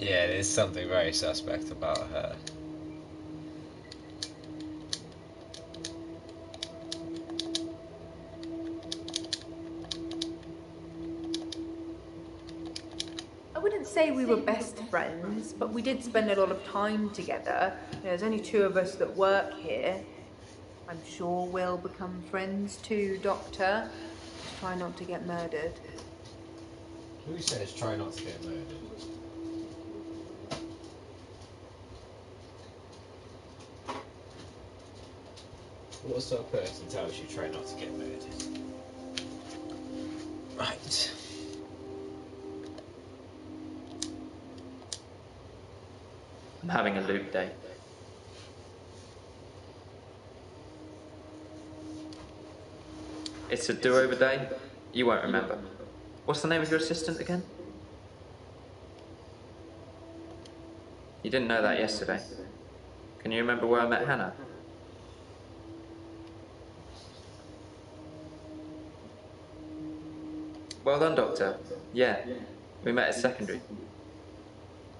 Yeah, there's something very suspect about her. I wouldn't say we were best friends, but we did spend a lot of time together. There's only two of us that work here. I'm sure we'll become friends too, Doctor. Just try not to get murdered. Who says try not to get murdered? What sort of person tells you try not to get murdered? Right. I'm having a loop day. It's a do-over day. You won't remember. What's the name of your assistant again? You didn't know that yesterday. Can you remember where I met Hannah? Well done, Doctor. Yeah, we met at secondary.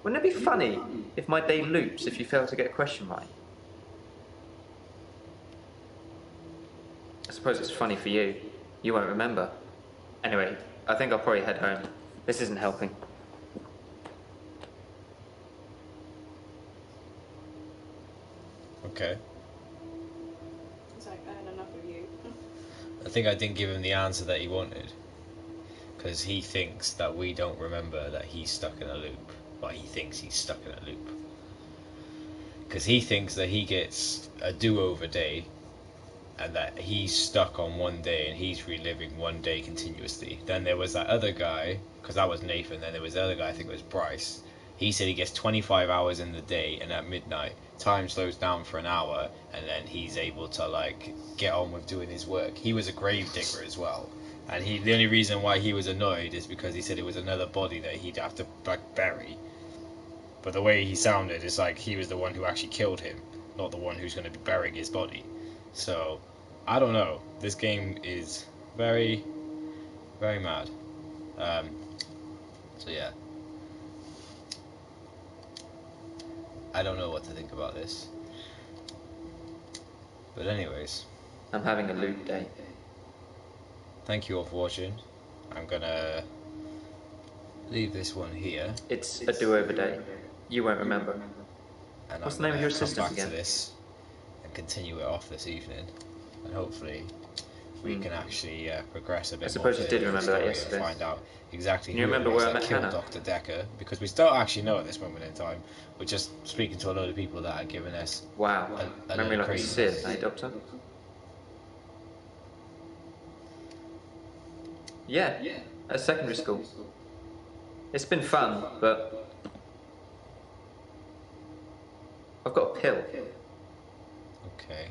Wouldn't it be funny if my day loops if you fail to get a question right? I suppose it's funny for you. You won't remember. Anyway, I think I'll probably head home. This isn't helping. Okay. It's like, I had enough of you. I think I didn't give him the answer that he wanted. Because he thinks that we don't remember that he's stuck in a loop. But he thinks he's stuck in a loop. Because he thinks that he gets a do-over day and that he's stuck on one day and he's reliving one day continuously. Then there was that other guy, because that was Nathan, then there was the other guy, I think it was Bryce. He said he gets 25 hours in the day and at midnight time slows down for an hour and then he's able to like get on with doing his work. He was a grave digger as well. And the only reason why he was annoyed is because he said it was another body that he'd have to like bury. But the way he sounded, it's like he was the one who actually killed him, not the one who's going to be burying his body. So, I don't know. This game is very, very mad. So yeah. I don't know what to think about this. But anyways. I'm having a loop day. Thank you all for watching. I'm gonna leave this one here. It's a do-over day. You won't remember. And what's the name of your assistant come back again? to this and continue it off this evening. And hopefully we can actually progress a bit more. I suppose you did remember that yesterday. And find out exactly Can you who remember it was where I that met killed Hannah? Dr. Dekker, because we don't actually know at this moment in time. We're just speaking to a load of people that are giving us wow, a memory load of like a crazy. sieve, eh, Doctor? Yeah, at secondary school. It's been fun, but I've got a pill. Okay.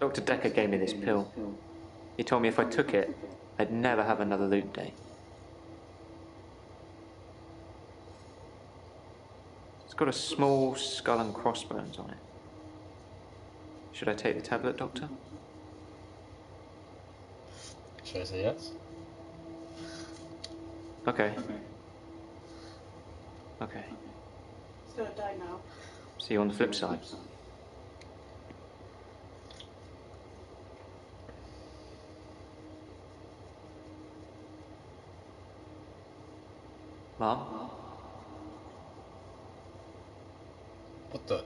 Dr. Dekker gave me this pill. He told me if I took it, I'd never have another loop day. It's got a small skull and crossbones on it. Should I take the tablet, Doctor? Should I say yes? Okay. Okay. It's gonna die now. See you on the flip side. Mom? What the?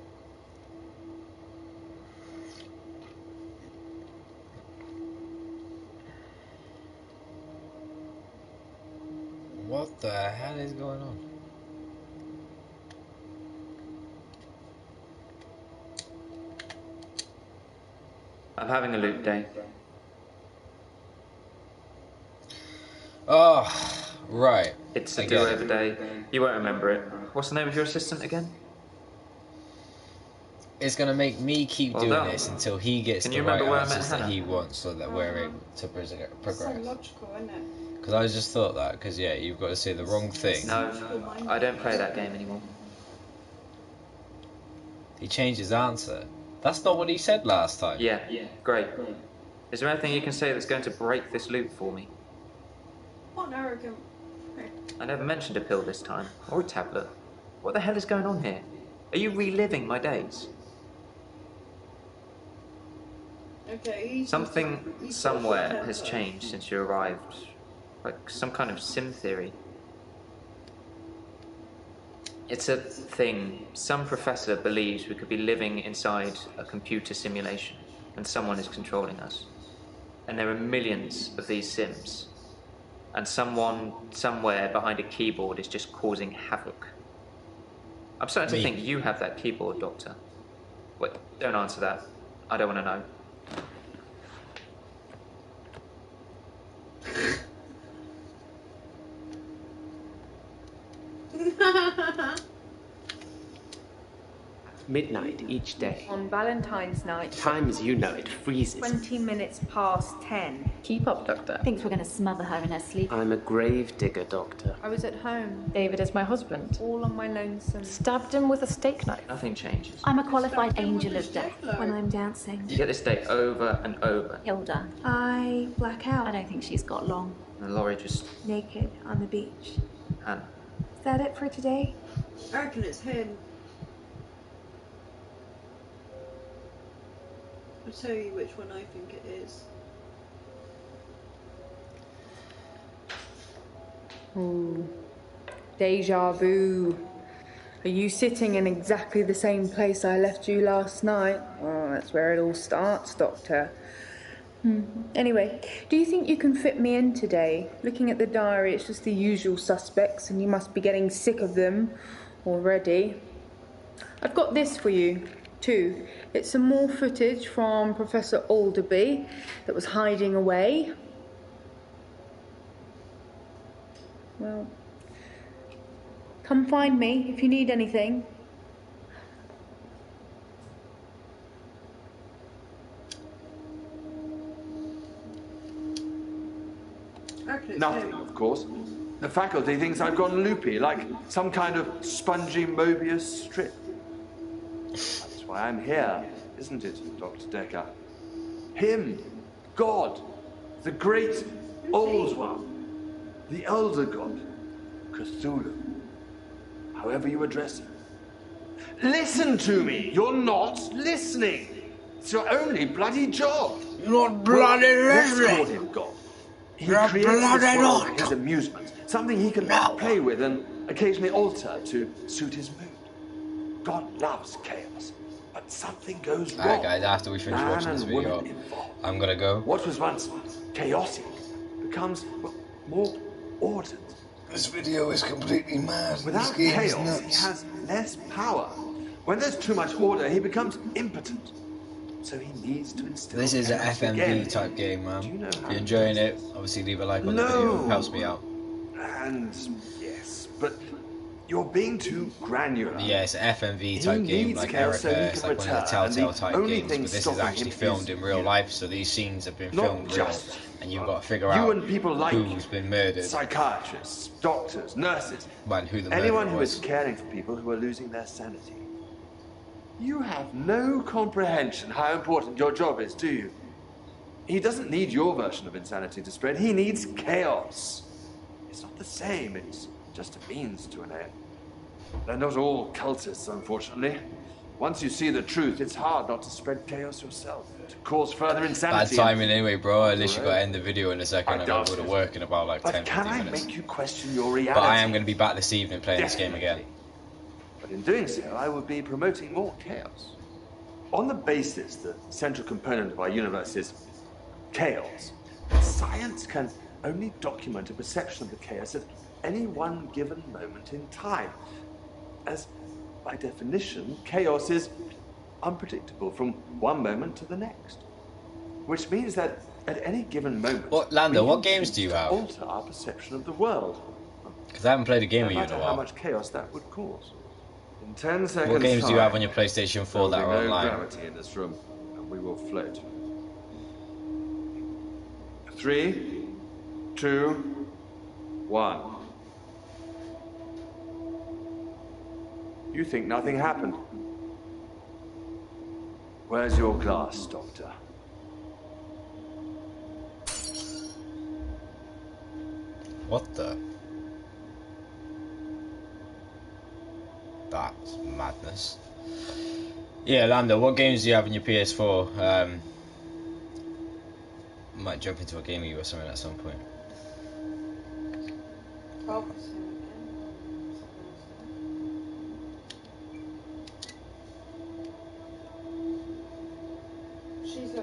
What the hell is going on? I'm having a loop day. Oh, right. It's a do-over day. You won't remember it. What's the name of your assistant again? It's gonna make me keep Well doing done. this until he gets Can the you right remember where I met answers that Hannah? he wants, so that we're able to It's so progress. logical, isn't it? Because I just thought that, because yeah, you've got to say the wrong thing. No, I don't play that game anymore. He changed his answer. That's not what he said last time. Yeah, great. Is there anything you can say that's going to break this loop for me? What an arrogant prick. I never mentioned a pill this time, or a tablet. What the hell is going on here? Are you reliving my days? Okay, Something he's somewhere has changed since you arrived. Like some kind of sim theory. It's a thing. Some professor believes we could be living inside a computer simulation and someone is controlling us. And there are millions of these sims. And someone somewhere behind a keyboard is just causing havoc. I'm starting to think you have that keyboard, Doctor. Wait, don't answer that. I don't want to know. Midnight each day. On Valentine's night. Time as you know it freezes. 20 minutes past 10. Keep up, Doctor. Thinks we're going to smother her in her sleep. I'm a grave digger, Doctor. I was at home. David is my husband. All on my lonesome. Stabbed him with a steak knife. Nothing changes. I'm a qualified angel of death. When I'm dancing, You get this day over and over. Hilda. I black out. I don't think she's got long. And Laurie just... Naked on the beach. Hannah. Is that it for today? I reckon it's him. I'll tell you which one I think it is. Ooh. Deja vu. Are you sitting in exactly the same place I left you last night? Oh, that's where it all starts, Doctor. Anyway, do you think you can fit me in today? Looking at the diary, it's just the usual suspects, and you must be getting sick of them already. I've got this for you, too. It's some more footage from Professor Alderby that was hiding away. Well, come find me if you need anything. Nothing, of course. The faculty thinks I've gone loopy, like some kind of spongy Mobius strip. That's why I'm here, isn't it, Dr. Dekker? Him, God, the great old one, the elder god, Cthulhu, however you address him. Listen to me! You're not listening! It's your only bloody job! You're not bloody Let's listening! call him God. He You're creates bloody this world not. for his amusement, something he can play with and occasionally alter to suit his mood. God loves chaos, but something goes wrong. Alright guys, after we finish Man watching this and video, woman involved. I'm gonna go. What was once chaotic becomes more ordered. This video is completely mad. Without This game is chaos, he nuts. has less power. When there's too much order, he becomes impotent. So he needs to instill This is an chaos again. FMV type game, man. Do you know If how you're to enjoying play it, obviously leave a like on the No. video, it helps me out. And yes, but you're being too granular. Yeah, it's an FMV type He game, needs like chaos so he Erica, it's can like one of the return, and the Telltale type only games, thing but this is stopping actually him filmed is in real life, so these scenes have been Not filmed real, just and you've got to figure you out and people like who's been murdered, psychiatrists, doctors, nurses, and who the anyone murderer who was. is caring for people who are losing their sanity. You have no comprehension how important your job is, do you? He doesn't need your version of insanity to spread. He needs chaos. It's not the same. It's just a means to an end. They're not all cultists, unfortunately. Once you see the truth, it's hard not to spread chaos yourself, to cause further insanity. Bad timing anyway, bro. I literally got to end the video in a second. I gotta go to it. work in about like But 10, can 15 I minutes. make you question your reality? But I am going to be back this evening playing this game again. But in doing so, I will be promoting more chaos. On the basis that the central component of our universe is chaos, science can only document a perception of the chaos at any one given moment in time. As, by definition, chaos is unpredictable from one moment to the next. Which means that at any given moment... What, Lando, what games do you have? ...alter our perception of the world. Because I haven't played a game with you in a No matter while. how much chaos that would cause. In 10 seconds What games do you have on time, your PlayStation 4 that there will are be no online? gravity in this room, and we will float. 3, 2, 1. You think nothing happened. Where's your glass, Doctor? What the? That's madness. Yeah, Lando, what games do you have on your PS4? Might jump into a game with you or something at some point.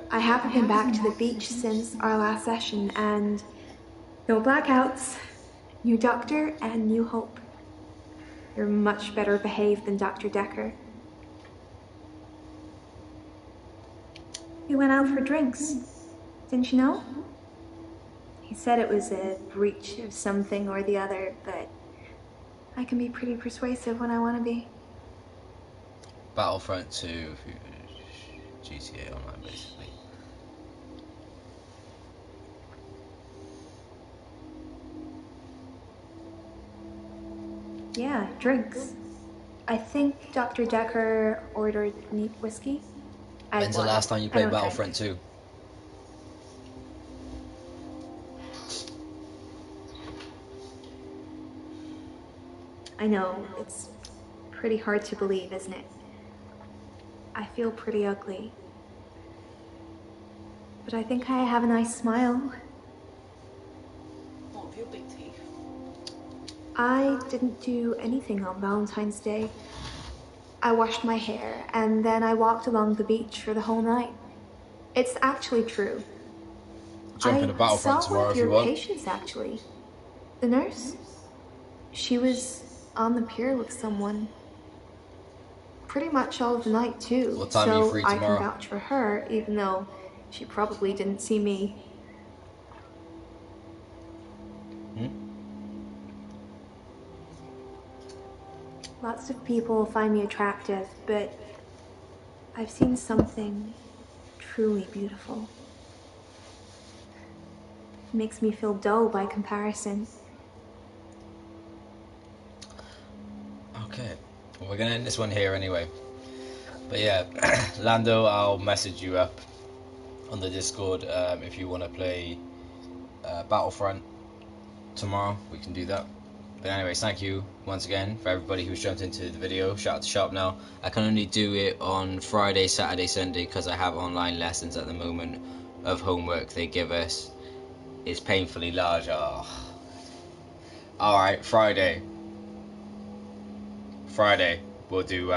I haven't been back to the beach since our last session, and no blackouts, new doctor, and new hope. You're much better behaved than Dr. Dekker. We went out for drinks. Didn't you know? He said it was a breach of something or the other, but I can be pretty persuasive when I want to be. Battlefront 2, GTA Online, basically. Yeah, drinks. I think Dr. Dekker ordered neat whiskey. When's the last time you played Battlefront 2? I know, it's pretty hard to believe, isn't it? I feel pretty ugly. But I think I have a nice smile. What have your big teeth? I didn't do anything on Valentine's Day. I washed my hair, and then I walked along the beach for the whole night. It's actually true. Jump in a Battlefront saw one tomorrow of if you your want. patients, actually. The nurse. She was on the pier with someone. Pretty much all of the night, too. What time are you free So I tomorrow? can vouch for her, even though she probably didn't see me. Lots of people find me attractive, but I've seen something truly beautiful. It makes me feel dull by comparison. Okay, well, we're gonna end this one here anyway. But yeah, Lando, I'll message you up on the Discord if you want to play Battlefront tomorrow. We can do that. But anyways, thank you once again for everybody who's jumped into the video. Shout out to Sharp now. I can only do it on Friday, Saturday, Sunday because I have online lessons at the moment of homework they give us. It's painfully large. Oh. Alright, Friday we'll do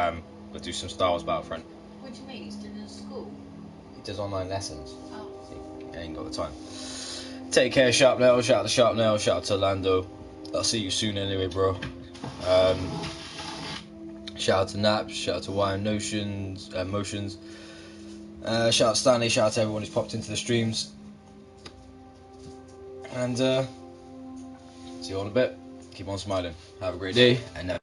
some Star Wars Battlefront. What do you mean? He's doing it at school? He does online lessons. Oh. He ain't got the time. Take care, Sharpnail. Shout out to Sharpnail. Shout out to Lando. I'll see you soon anyway, bro. Shout out to Naps. Shout out to YM Motions. Shout out to Stanley. Shout out to everyone who's popped into the streams. And see you all in a bit. Keep on smiling. Have a great day. And